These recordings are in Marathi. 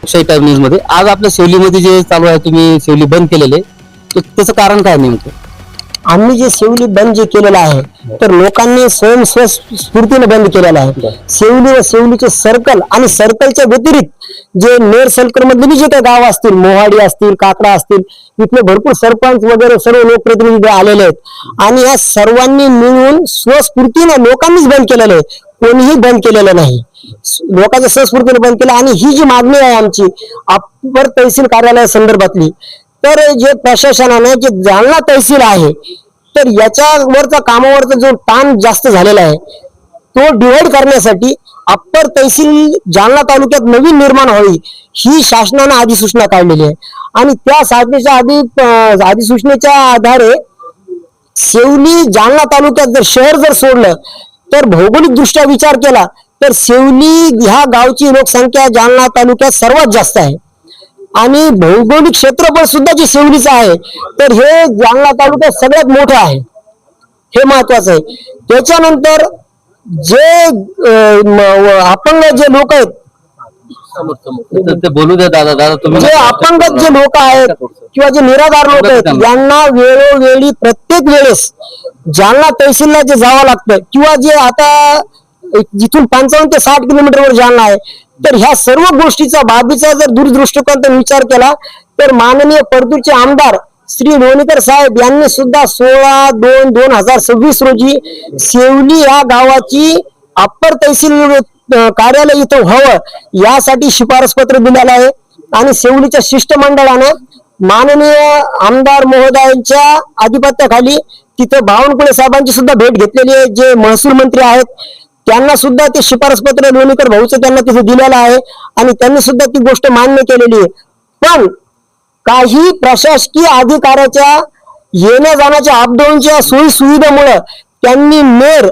टाइम न्यूज मध्ये आज आपल्या सेवलीमध्ये जे चालू आहे, तुम्ही सेवली बंद केलेले, त्याचं कारण काय नेमकं? आम्ही जे सेवली बंद जे केलेलं आहे तर लोकांनी स्वयंस्फूर्तीने बंद केलेलं आहे. सेवली व सेवलीचे सर्कल आणि सर्कलच्या व्यतिरिक्त जे नेर सर्कल मधले जे काही गाव असतील, मोहाडी असतील, काकडा असतील, इथले भरपूर सरपंच वगैरे सर्व लोकप्रतिनिधी आलेले आहेत आणि या सर्वांनी मिळून स्वस्फूर्तीने लोकांनीच बंद केलेलं आहे, कोणीही बंद केलेलं नाही. लोकांच्या स्वस्फूर्तीने बंद केलं. आणि ही जी मागणी आहे आमची अप्पर तहसील कार्यालया संदर्भातली, तर जे प्रशासनाने जे जालना तहसील आहे तर याच्यावरचा कामावरचा जो ताण जास्त झालेला आहे तो डिवाइड करण्यासाठी अप्पर तहसील जालना तालुक्यात नवीन निर्माण व्हावी ही शासनाने अधिसूचना काढलेली आहे. आणि त्या शासनाच्या अधिसूचनेच्या आधारे सेवली जालना तालुक्यात जर शहर जर सोडलं तर भौगोलिक दृष्ट्या विचार केला तर सेवली ह्या गावची लोकसंख्या जालना तालुक्यात सर्वात जास्त आहे आणि भौगोलिक क्षेत्रफळ सुद्धा जे सेवलीचं आहे तर हे जालना तालुक्यात सगळ्यात मोठं आहे, हे महत्वाचं आहे. त्याच्यानंतर जे अपंग जे लोक आहेत, ते बोलू द्या दादा. दादा तुम्ही जे अपंग जे लोक आहेत किंवा जे निराधार लोक आहेत यांना वेळोवेळी प्रत्येक वेळेस जालना तहसीलला जे जावं लागतं किंवा जे आता जिथून 55 ते 60 किलोमीटरवर जालना आहे तर ह्या सर्व गोष्टीचा बाबीचा जर दूरदृष्टिकोनातून विचार केला तर माननीय परतूरचे आमदार श्री लोणीकर साहेब यांनी सुद्धा 16/2/2026 रोजी सेवली या गावाची अप्पर तहसील कार्यालय इथं व्हावं यासाठी शिफारस पत्र दिलेलं आहे. आणि सेवलीच्या शिष्टमंडळानं माननीय आमदार महोदयांच्या अधिपत्याखाली तिथं बावनकुळे साहेबांची सुद्धा भेट घेतलेली आहे. जे महसूल मंत्री आहेत त्यांना सुद्धा ते शिफारस पत्र लोणीकर भाऊचं त्यांना तिथे दिलेलं आहे आणि त्यांनी सुद्धा ती गोष्ट मान्य केलेली आहे. पण काही प्रशासकीय अधिकाऱ्याच्या येण्या जाण्याच्या अपडाऊनच्या सोयी सुविधेमुळे त्यांनी मेयर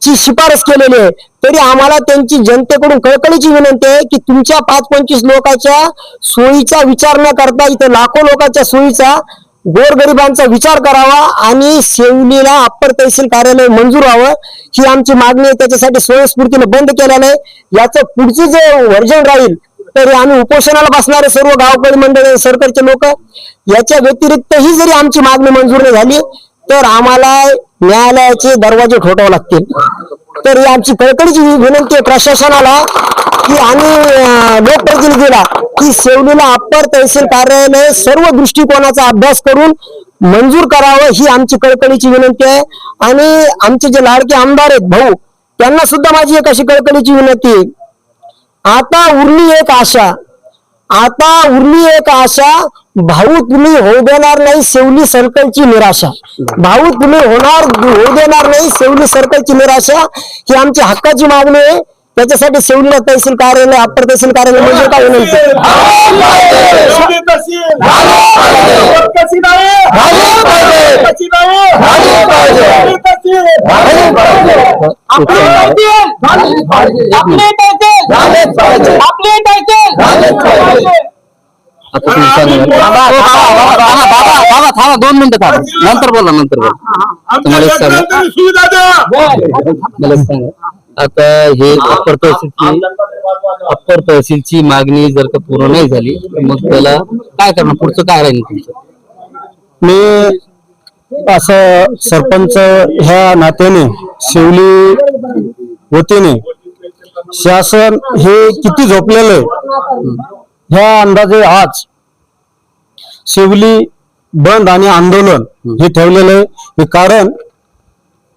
ची शिफारस केलेली आहे. तरी आम्हाला त्यांची जनतेकडून कळकळीची विनंती आहे की तुमच्या 5-25 लोकांच्या सोयीचा विचार न करता इथं लाखो लोकांच्या सोयीचा, गोरगरिबांचा विचार करावा आणि सेवलीला अप्पर तहसील कार्यालय मंजूर व्हावं ही आमची मागणी आहे. त्याच्यासाठी स्वयंस्फूर्तीने बंद केलेलं आहे. याचं पुढचे जे वर्जन राहील तरी आम्ही उपोषणाला बसणारे सर्व गावकरी मंडळी, सरकारचे लोक, याच्या व्यतिरिक्तही जरी आमची मागणी मंजूर नाही झाली तर आम्हाला न्यायालयाचे दरवाजे ठोठावे लागतील. तर ही आमची कळकळीची विनंती आहे प्रशासनाला की आणि लोकप्रतिनिधीला की सेवलीला अप्पर तहसील कार्यालय सर्व दृष्टिकोनाचा अभ्यास करून मंजूर करावं ही आमची कळकळीची विनंती आहे. आणि आमचे जे लाडके आमदार आहेत भाऊ त्यांना सुद्धा माझी एक अशी कळकळीची विनंती आहे, आता उरली एक आशा, भाऊ तुम्ही होऊ देणार नाही सेवली सर्कलची निराशा, भाऊ तुम्ही होऊ देणार नाही सेवली सर्कलची निराशा ही आमची हक्काची मागणी आहे. त्याच्यासाठी सेवलीला तहसील कार्यालय, अप्पर तहसील कार्यालय मंजूर का विनंती. थांबा 2 मिनिटं थांबा, नंतर बोला. मला सांगा आता हे अप्पर तहसीलची मागणी जर का पूर्ण नाही झाली मग त्याला काय करणार, पुढचं काय राहील तुमचं? मी असं सरपंच ह्या नात्याने सेवली वतीने शासन हे किती झोपलेलं आहे ह्या अंदाजे आज सेवली बंद आणि आंदोलन हे ठेवलेलं आहे. कारण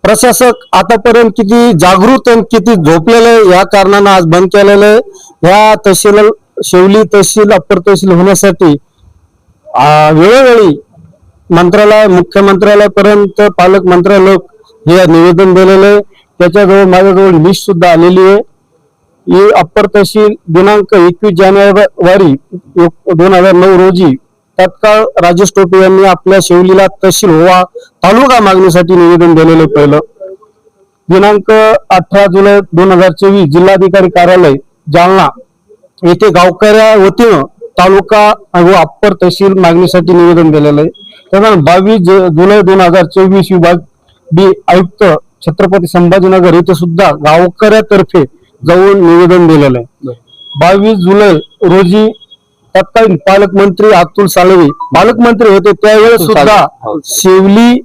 प्रशासक आतापर्यंत किती जागृत आणि किती झोपलेलं आहे या कारणानं आज बंद केलेलं आहे. ह्या तहसील सेवली तहसील अप्पर तहसील होण्यासाठी वेळोवेळी मंत्रालय, मुख्यमंत्र्यालयापर्यंत पालकमंत्र्यालय हे निवेदन दिलेलं आहे. त्याच्याजवळ माझ्याजवळ लिस्ट सुद्धा आलेली आहे. ही अप्पर तहसील दिनांक 21 जानेवारी 2009 रोजी तत्काळ राजेश टोपे यांनी आपल्या सेवलीला तहसील व्हावा तालुका मागणीसाठी निवेदन दिलेलं. पहिलं दिनांक 18 जुलै 2024 जिल्हाधिकारी कार्यालय जालना येथे गावकऱ्या वतीनं तालुका व अप्पर तहसील मागणीसाठी निवेदन दिलेलं आहे. त्यानंतर 22 जुलै 2024 विभाग बी आयुक्त छत्रपती संभाजीनगर येथे सुद्धा गावकऱ्यातर्फे जाऊन निवेदन दिलेलं आहे. 22 जुलै रोजी तत्कालीन पालकमंत्री अतुल साळवे पालकमंत्री होते त्यावेळेस अतुल सुद्धा साळवे, हो. शिवली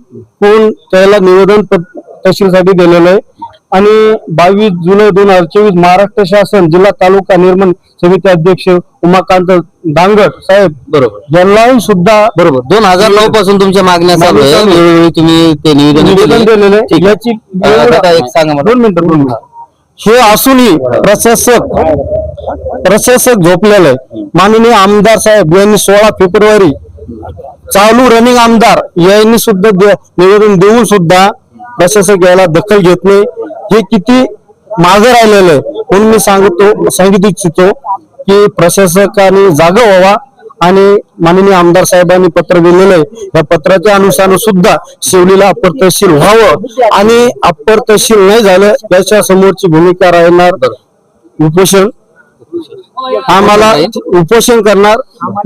कोण त्याला निवेदन तहसीलसाठी दिलेलं आहे. आणि 22 जुलै 2024 महाराष्ट्र शासन जिल्हा तालुका निर्माण समिती अध्यक्ष उमाकांत दांगट साहेब बरोबर यांनाही सुद्धा बरोबर 2009 पासून तुमच्या मागण्या चालू आहे. मागण्या चालू आहे. वेळोवेळी तुम्ही ते निवेदन निवेदन दिलेलं आहे. ठीक आहे. याची दादा एक सांगा मला. 2 मिनिटं. हे असूनही प्रशासक झोपलेलं आहे. माननीय आमदार साहेब यांनी 16 फेब्रुवारी चालू रनिंग आमदार यांनी सुद्धा निवेदन देऊन सुद्धा प्रशासक याला दखल घेत नाही. हे किती मागे राहिलेलं आहे. म्हणून मी सांगितू इच्छितो की प्रशासकाने जागा व्हावा आणि माननीय आमदार साहेबांनी पत्र दिलेलं आहे. या पत्राच्या अनुसार सुद्धा शिवलीला अप्पर तहसील व्हावं आणि अप्पर तहसील नाही झालं याच्या समोरची भूमिका राहणार उपोषण. आम्हाला उपोषण करणार.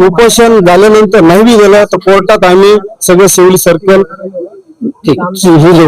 उपोषण झाल्यानंतर नाही बी गेलं तर कोर्टात आम्ही सगळे सिव्हिल सर्कल ठीक हे जाऊ.